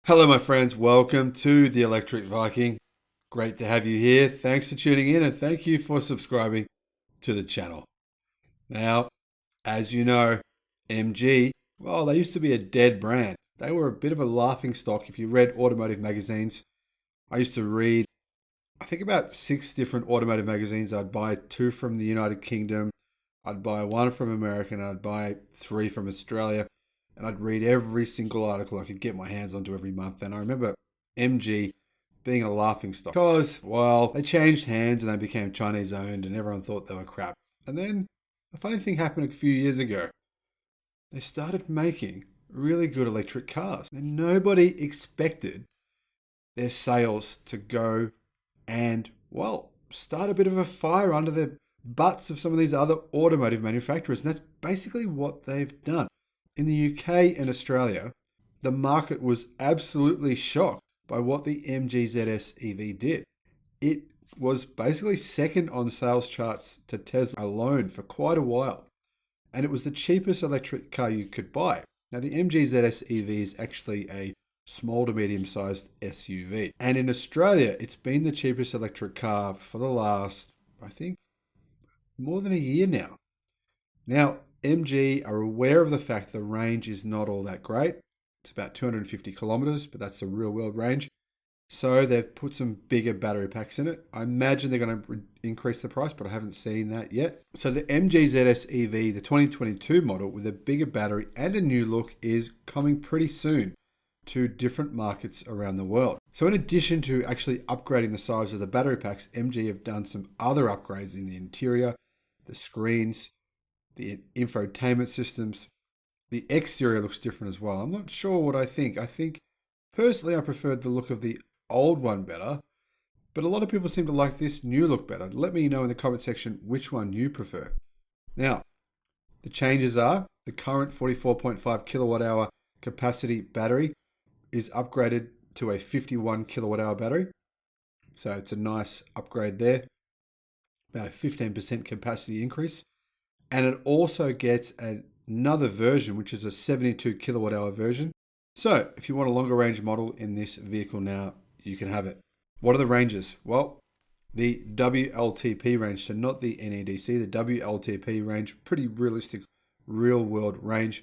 Hello, my friends. Welcome to the Electric Viking. Great to have you here. Thanks for tuning in and thank you for subscribing to the channel. Now, as you know, MG, well, they used to be a dead brand. They were a bit of a laughing stock if you read automotive magazines. I used to read, I think, about 6 different automotive magazines. I'd buy 2 from the United Kingdom, I'd buy 1 from America, and I'd buy 3 from Australia. And I'd read every single article I could get my hands onto every month. And I remember MG being a laughing stock because, well, they changed hands and they became Chinese owned and everyone thought they were crap. And then a funny thing happened a few years ago. They started making really good electric cars. And nobody expected their sales to go and, well, start a bit of a fire under the butts of some of these other automotive manufacturers. And that's basically what they've done. In the UK and Australia, the market was absolutely shocked by what the MG ZS EV did. It was basically second on sales charts to Tesla alone for quite a while. And it was the cheapest electric car you could buy. Now, the MG ZS EV is actually a small to medium-sized SUV. And in Australia, it's been the cheapest electric car for the last, I think, more than a year now. Now, MG are aware of the fact the range is not all that great. It's about 250 kilometers, but that's the real world range. So they've put some bigger battery packs in it. I imagine they're going to increase the price, but I haven't seen that yet. So the MG ZS EV, the 2022 model with a bigger battery and a new look, is coming pretty soon to different markets around the world. So in addition to actually upgrading the size of the battery packs, MG have done some other upgrades in the interior, the screens, the infotainment systems. The exterior looks different as well. I'm not sure what I think. I think personally I preferred the look of the old one better, but a lot of people seem to like this new look better. Let me know in the comment section which one you prefer. Now, the changes are the current 44.5 kilowatt hour capacity battery is upgraded to a 51 kilowatt hour battery. So it's a nice upgrade there. About a 15% capacity increase. And it also gets another version, which is a 72 kilowatt hour version. So if you want a longer range model in this vehicle now, you can have it. What are the ranges? Well, the WLTP range, so not the NEDC, the WLTP range, pretty realistic real world range.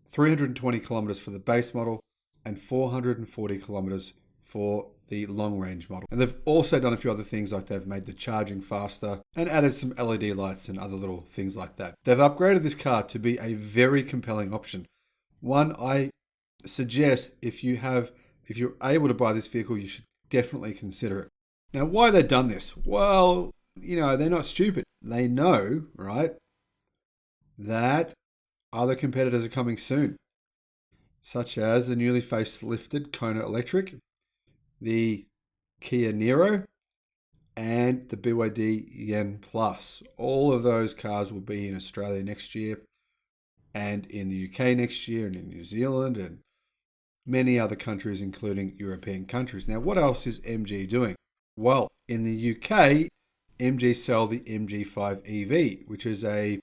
320 kilometers for the base model and 440 kilometers for the long range model. And they've also done a few other things, like they've made the charging faster and added some LED lights and other little things like that. They've upgraded this car to be a very compelling option. One I suggest if you're able to buy this vehicle, you should definitely consider it. Now, why they've done this? Well, they're not stupid. They know, right, that other competitors are coming soon, such as the newly facelifted Kona Electric, the Kia Niro, and the BYD Yen Plus. All of those cars will be in Australia next year and in the UK next year and in New Zealand and many other countries, including European countries. Now, what else is MG doing? Well, in the UK, MG sell the MG5 EV, which is a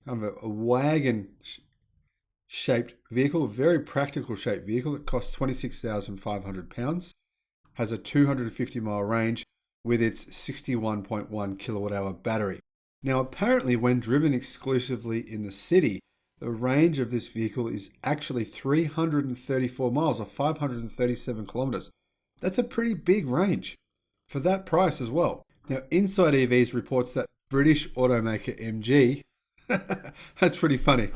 kind of a wagon shaped vehicle, a very practical shaped vehicle. It costs £26,500. Has a 250 mile range with its 61.1 kilowatt hour battery. Now, apparently, when driven exclusively in the city, the range of this vehicle is actually 334 miles or 537 kilometers. That's a pretty big range for that price as well. Now, Inside EVs reports that British automaker MG, that's pretty funny.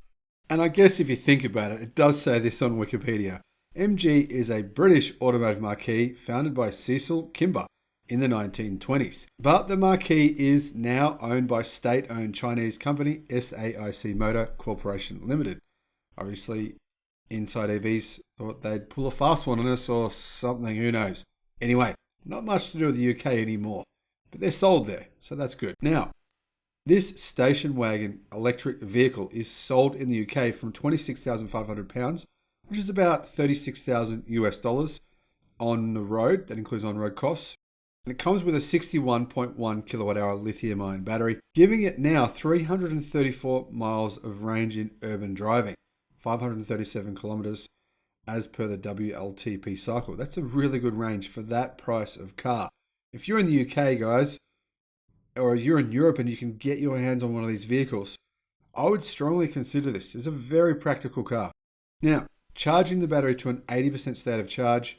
And I guess if you think about it, it does say this on Wikipedia. MG is a British automotive marquee founded by Cecil Kimber in the 1920s. But the marquee is now owned by state-owned Chinese company SAIC Motor Corporation Limited. Obviously, Inside EVs thought they'd pull a fast one on us or something, who knows. Anyway, not much to do with the UK anymore, but they're sold there, so that's good. Now, this station wagon electric vehicle is sold in the UK from £26,500, which is about 36,000 US dollars on the road. That includes on-road costs. And it comes with a 61.1 kilowatt hour lithium ion battery, giving it now 334 miles of range in urban driving, 537 kilometers. as per the WLTP cycle. That's a really good range for that price of car. If you're in the UK, guys, or you're in Europe and you can get your hands on one of these vehicles, I would strongly consider this. It's a very practical car. Now, charging the battery to an 80% state of charge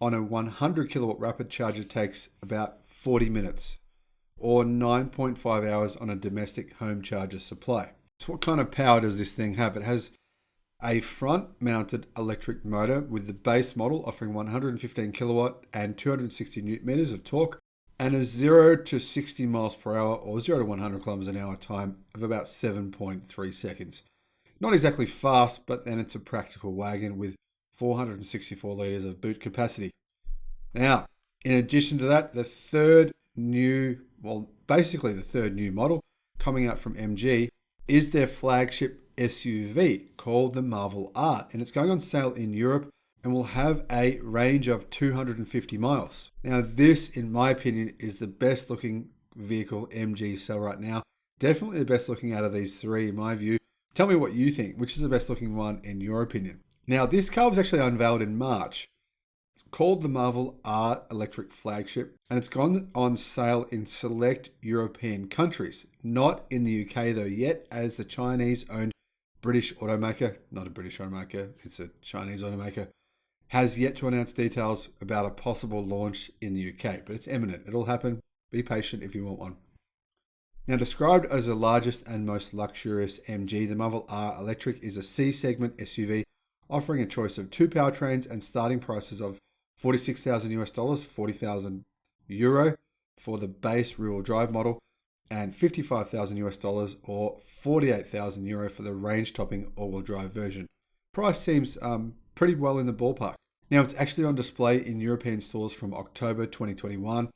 on a 100 kilowatt rapid charger takes about 40 minutes or 9.5 hours on a domestic home charger supply. So what kind of power does this thing have? It has a front-mounted electric motor with the base model offering 115 kilowatt and 260 newton meters of torque and a 0 to 60 miles per hour or 0 to 100 kilometers an hour time of about 7.3 seconds. Not exactly fast, but then it's a practical wagon with 464 litres of boot capacity. Now, in addition to that, the third new model coming out from MG is their flagship SUV called the Marvel R, and it's going on sale in Europe and will have a range of 250 miles. Now, this, in my opinion, is the best looking vehicle MG sell right now. Definitely the best looking out of these three, in my view. Tell me what you think. Which is the best looking one in your opinion? Now, this car was actually unveiled in March, called the Marvel R electric flagship, and it's gone on sale in select European countries. Not in the UK though yet, as the Chinese-owned British automaker, not a British automaker, it's a Chinese automaker, has yet to announce details about a possible launch in the UK, but it's imminent. It'll happen. Be patient if you want one. Now, described as the largest and most luxurious MG, the Marvel R Electric is a C-segment SUV offering a choice of two powertrains and starting prices of $46,000, 40,000 euro for the base rear-wheel drive model, and $55,000 or 48,000 euro for the range-topping all-wheel drive version. Price seems pretty well in the ballpark. Now, it's actually on display in European stores from October 2021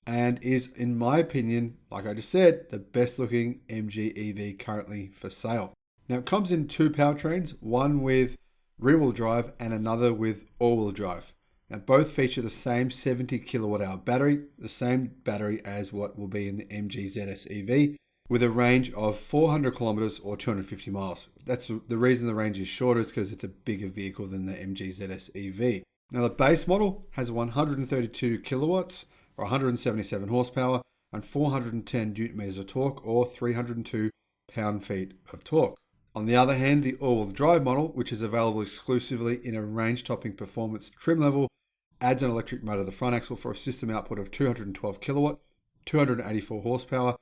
and is, in my opinion, like I just said, the best looking MG EV currently for sale. Now, it comes in two powertrains, one with rear-wheel drive and another with all-wheel drive. Now, both feature the same 70 kilowatt hour battery, the same battery as what will be in the MG ZS EV, with a range of 400 kilometers or 250 miles. That's the reason the range is shorter, is because it's a bigger vehicle than the MG ZS EV. Now, the base model has 132 kilowatts or 177 horsepower and 410 newton meters of torque or 302 pound-feet of torque. On the other hand, the all-wheel drive model, which is available exclusively in a range-topping performance trim level, adds an electric motor to the front axle for a system output of 212 kilowatt, 284 horsepower,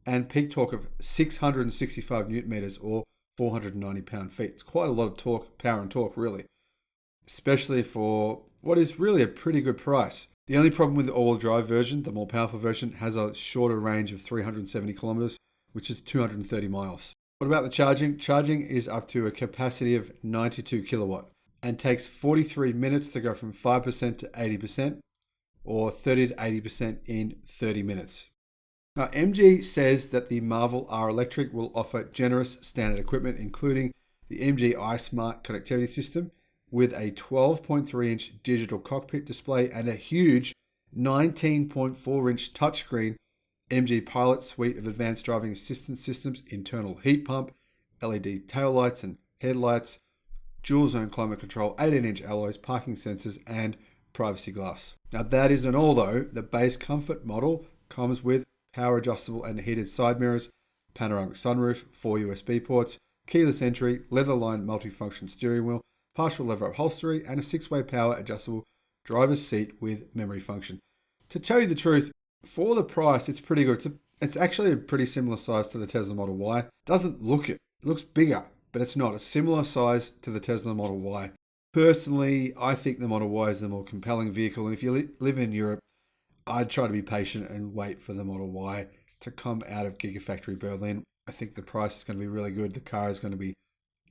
and peak torque of 665 newton meters or 490 pound-feet. It's quite a lot of torque, power and torque, really, especially for what is really a pretty good price. The only problem with the all-wheel drive version, the more powerful version, has a shorter range of 370 kilometers, which is 230 miles. What about the charging? Charging is up to a capacity of 92 kilowatt and takes 43 minutes to go from 5% to 80% or 30 to 80% in 30 minutes. Now, MG says that the Marvel R Electric will offer generous standard equipment, including the MG iSmart connectivity system with a 12.3-inch digital cockpit display and a huge 19.4-inch touchscreen MG Pilot suite of advanced driving assistance systems, internal heat pump, LED taillights and headlights, dual zone climate control, 18-inch alloys, parking sensors, and privacy glass. Now, that isn't all though. The base comfort model comes with power adjustable and heated side mirrors, panoramic sunroof, 4 USB ports, keyless entry, leather-lined multifunction steering wheel, partial leather upholstery, and a 6-way power adjustable driver's seat with memory function. To tell you the truth, for the price, it's pretty good. It's actually a pretty similar size to the Tesla Model Y. It doesn't look it. It looks bigger, but it's not. A similar size to the Tesla Model Y. Personally, I think the Model Y is the more compelling vehicle, and if you live in Europe, I'd try to be patient and wait for the Model Y to come out of Gigafactory Berlin. I think the price is going to be really good. The car is going to be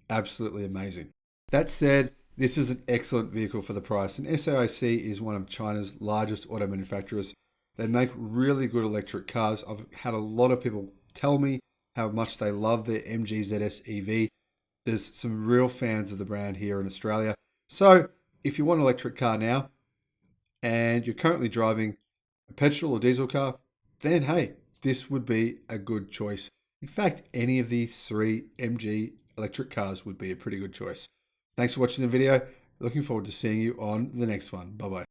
absolutely amazing. That said, this is an excellent vehicle for the price, and SAIC is one of China's largest auto manufacturers. They make really good electric cars. I've had a lot of people tell me how much they love their MG ZS EV. There's some real fans of the brand here in Australia. So if you want an electric car now and you're currently driving a petrol or diesel car, then hey, this would be a good choice. In fact, any of the three MG electric cars would be a pretty good choice. Thanks for watching the video. Looking forward to seeing you on the next one. Bye-bye.